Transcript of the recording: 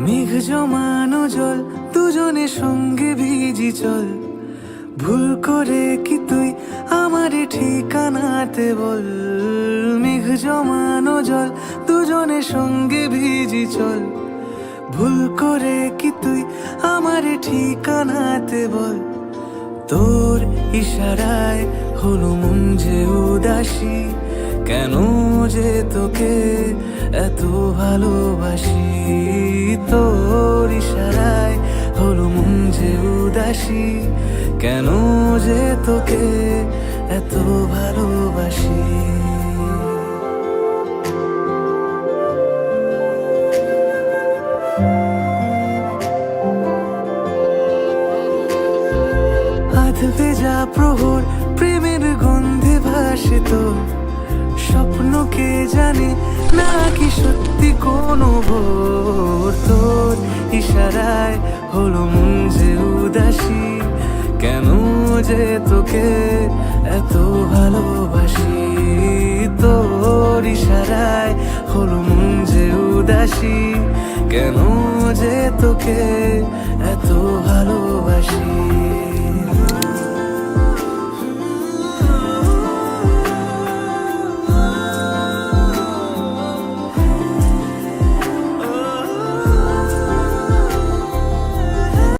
মেঘ জমানো জল দুজনে সঙ্গে ভিজি চল, ভুল করে কি তুই আমার ঠিকানাতে বল। মেঘ জমানো জল দুজনে সঙ্গে ভিজি চল, ভুল করে কি তুই আমার ঠিকানাতে বল। তোর ইশারায় হলো মন যে উদাসী, কেন যে তোকে এত ভালোবাসি। তোর ইশারায় হলো মন যে উদাসী, কেন যে তোকে এত ভালোবাসি। আধ ভেজা প্রহর প্রেমের গন্ধে ভাসে তোর, স্বপ্নকে জানে নাকি সত্যি কোনো ভোর। তোর ইশারায় হলো মন যে উদাসী, কেন যে তোকে এত ভালোবাসি। তোর ইশারায় হলো মন যে উদাসী, কেন যে তোকে এত ভালোবাসি।